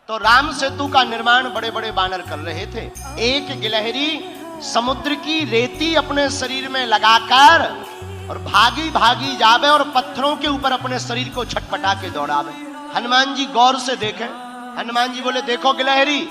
तो राम सेतु का निर्माण बड़े बड़े बानर कर रहे थे। एक गिलहरी समुद्र की रेती अपने शरीर में लगाकर और भागी भागी जावे और पत्थरों के ऊपर अपने शरीर को छटपटा के दौड़ावे। हनुमान जी गौर से देखें। हनुमान जी बोले देखो गिलहरी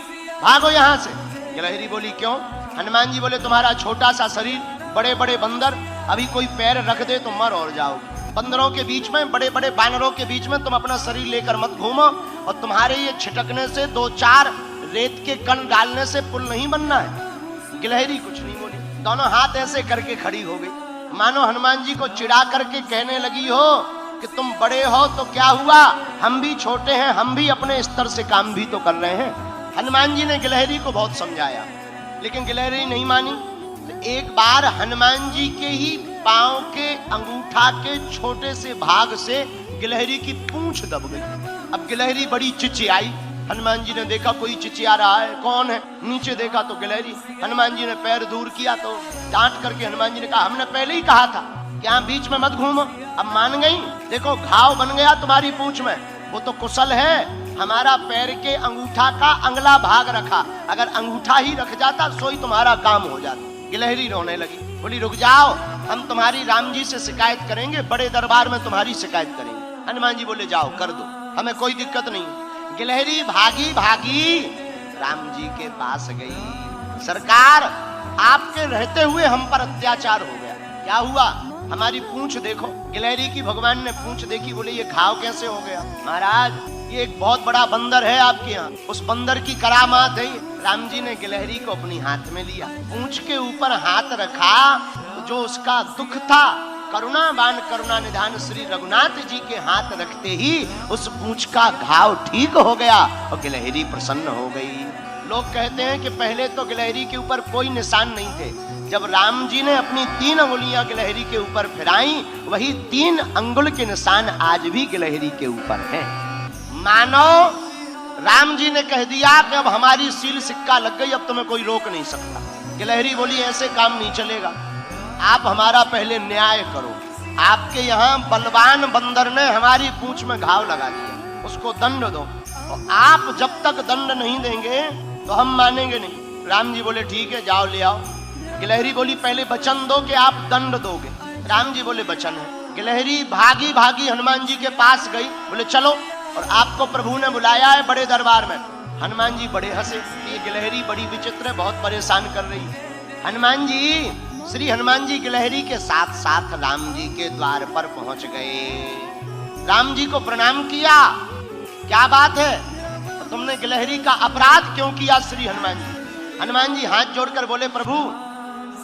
भागो यहां से। गिलहरी बोली क्यों? हनुमान जी बोले तुम्हारा छोटा सा शरीर, बड़े बड़े बंदर, अभी कोई पैर रख दे तो मर और जाओ। बंदरों के बीच में, बड़े बड़े बानरों के बीच में तुम अपना शरीर लेकर मत घूमो, और तुम्हारे ये छिटकने से, दो चार रेत के कण डालने से पुल नहीं बनना है। गिलहरी कुछ नहीं बोली, दोनों हाथ ऐसे करके खड़ी हो गई, मानो हनुमान जी को चिढ़ा करके कहने लगी हो कि तुम बड़े हो तो क्या हुआ, हम भी छोटे हैं, हम भी अपने स्तर से काम भी तो कर रहे हैं। हनुमान जी ने गिलहरी को बहुत समझाया, लेकिन गिलहरी नहीं मानी। तो एक बार हनुमान जी के ही पांव के अंगूठा के छोटे से भाग से गिलहरी की पूंछ दब गई। अब गिलहरी बड़ी चिचियाई। हनुमान जी ने देखा कोई चिचिया रहा है, कौन है? नीचे देखा तो गिलहरी। हनुमान जी ने पैर दूर किया तो डांट करके हनुमान जी ने कहा हमने पहले ही कहा था कि यहाँ बीच में मत घूमो। अब मान गई, देखो घाव बन गया तुम्हारी पूंछ में। वो तो कुशल है, हमारा पैर के अंगूठा का अगला भाग रखा, अगर अंगूठा ही रख जाता सोई तुम्हारा काम हो जाता। गिलहरी रोने लगी, बोली रुक जाओ, हम तुम्हारी राम जी से शिकायत करेंगे, बड़े दरबार में तुम्हारी शिकायत करेंगे। हनुमान जी बोले जाओ कर दो, हमें कोई दिक्कत नहीं। गिलहरी भागी भागी राम जी के पास गई। सरकार आपके रहते हुए हम पर अत्याचार हो गया, क्या हुआ? हमारी पूंछ देखो। गिलहरी की भगवान ने पूंछ देखी, बोले ये घाव कैसे हो गया? महाराज ये एक बहुत बड़ा बंदर है आपके यहाँ, उस बंदर की करामात है। राम जी ने गिलहरी को अपनी हाथ में लिया, पूंछ के ऊपर हाथ रखा, जो उसका दुख था, करुणावान करुणा निधान श्री रघुनाथ जी के हाथ रखते ही उस पूंछ का घाव ठीक हो गया और गिलहरी प्रसन्न हो गई। लोग कहते हैं कि पहले तो गिलहरी के ऊपर कोई निशान नहीं थे, जब राम जी ने अपनी 3 अंगुलियां गिलहरी के ऊपर फिराई, वही 3 अंगुल के निशान आज भी गिलहरी के ऊपर हैं। मानो राम जी ने कह दिया कि अब हमारी सील सिक्का लग गई, अब तुम्हें कोई रोक नहीं सकता। गिलहरी बोली ऐसे काम नहीं चलेगा, आप हमारा पहले न्याय करो। आपके यहाँ बलवान बंदर ने हमारी पूंछ में घाव लगा दिया, उसको दंड दो, और आप जब तक दंड नहीं देंगे तो हम मानेंगे नहीं। राम जी बोले ठीक है जाओ ले आओ। गिलहरी बोली पहले वचन दो कि आप दंड दोगे। राम जी बोले वचन है। गिलहरी भागी भागी हनुमान जी के पास गई, बोले चलो, और आपको प्रभु ने बुलाया है बड़े दरबार में। हनुमान जी बड़े हंसे, ये गिलहरी बड़ी विचित्र है, बहुत परेशान कर रही है। हनुमान जी, श्री हनुमान जी गिलहरी के साथ साथ राम जी के द्वार पर पहुंच गए। राम जी को प्रणाम किया, क्या बात है, तुमने गिलहरी का अपराध क्यों किया श्री हनुमान जी? हनुमान जी हाथ जोड़कर बोले प्रभु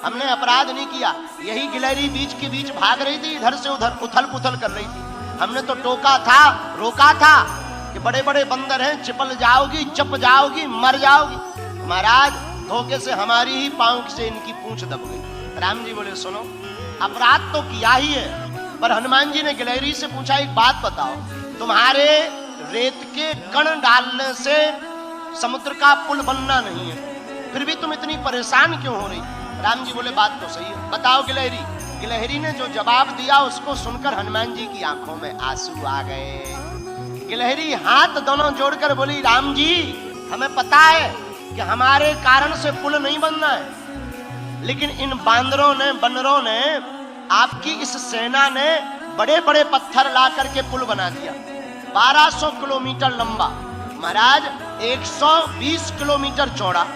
हमने अपराध नहीं किया, यही गिलहरी बीच के बीच भाग रही थी, इधर से उधर उथल पुथल कर रही थी, हमने तो टोका था, रोका था कि बड़े बड़े बंदर हैं, चिपल जाओगी, चप जाओगी, मर जाओगी। महाराज धोखे से हमारी ही पांव से इनकी पूंछ दब गई। राम जी बोले सुनो, अपराध तो किया ही है, पर हनुमान जी ने गिलहरी से पूछा एक बात बताओ, तुम्हारे रेत के कण डालने से समुद्र का पुल बनना नहीं है, फिर भी तुम इतनी परेशान क्यों हो रही? राम जी बोले बात तो सही है, बताओ गिलहरी। गिलहरी ने जो जवाब दिया उसको सुनकर हनुमान जी की आंखों में आंसू आ गए। गिलहरी हाथ दोनों जोड़कर बोली राम जी हमें पता है कि हमारे कारण से पुल नहीं बनना है, लेकिन इन बांदरों ने, बंदरों ने, आपकी इस सेना ने बड़े बड़े पत्थर ला करके पुल बना दिया, 1200 किलोमीटर लंबा, महाराज 120 किलोमीटर चौड़ा।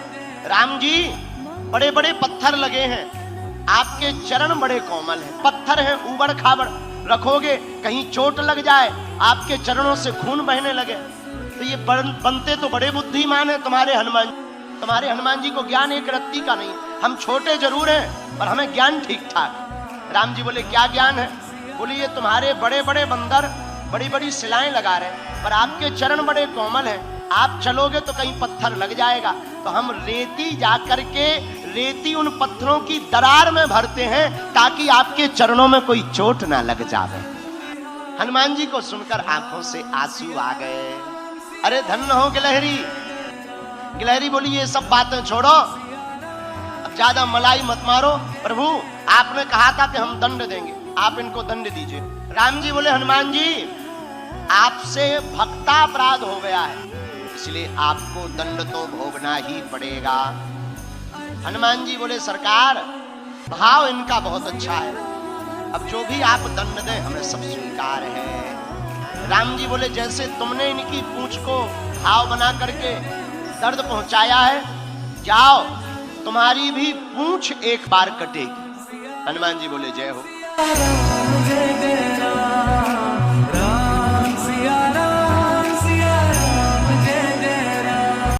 राम जी बड़े बड़े पत्थर लगे हैं, आपके चरण बड़े कोमल हैं, पत्थर हैं ऊबड़ खाबड़, रखोगे कहीं चोट लग जाए, आपके चरणों से खून बहने लगे, तो ये बनते तो बड़े बुद्धिमान है तुम्हारे हनुमान जी को ज्ञान एक रत्ती का नहीं। हम छोटे जरूर हैं पर हमें ज्ञान ठीक ठाक। राम जी बोले क्या ज्ञान है? बोले ये तुम्हारे बड़े बड़े बंदर बड़ी बड़ी सिलाएं लगा रहे हैं, पर आपके चरण बड़े कोमल हैं, आप चलोगे तो कहीं पत्थर लग जाएगा, तो हम रेती जाकर के रेती उन पत्थरों की दरार में भरते हैं ताकि आपके चरणों में कोई चोट ना लग जावे। हनुमान जी को सुनकर आंखों से आंसू आ गए। अरे धन्य हो गिलहरी। गिलहरी बोली ये सब बातें छोड़ो, अब ज्यादा मलाई मत मारो, प्रभु आपने कहा था कि हम दंड देंगे, आप इनको दंड दीजिए। राम जी बोले हनुमान जी आपसे भक्तापराध हो गया है, इसलिए आपको दंड तो भोगना ही पड़ेगा। हनुमान जी बोले सरकार, भाव इनका बहुत अच्छा है, अब जो भी आप दंड दें हमें सब स्वीकार है। राम जी बोले जैसे तुमने इनकी पूंछ को घाव बना करके दर्द पहुंचाया है, जाओ तुम्हारी भी पूंछ एक बार कटेगी। हनुमान जी बोले जय हो।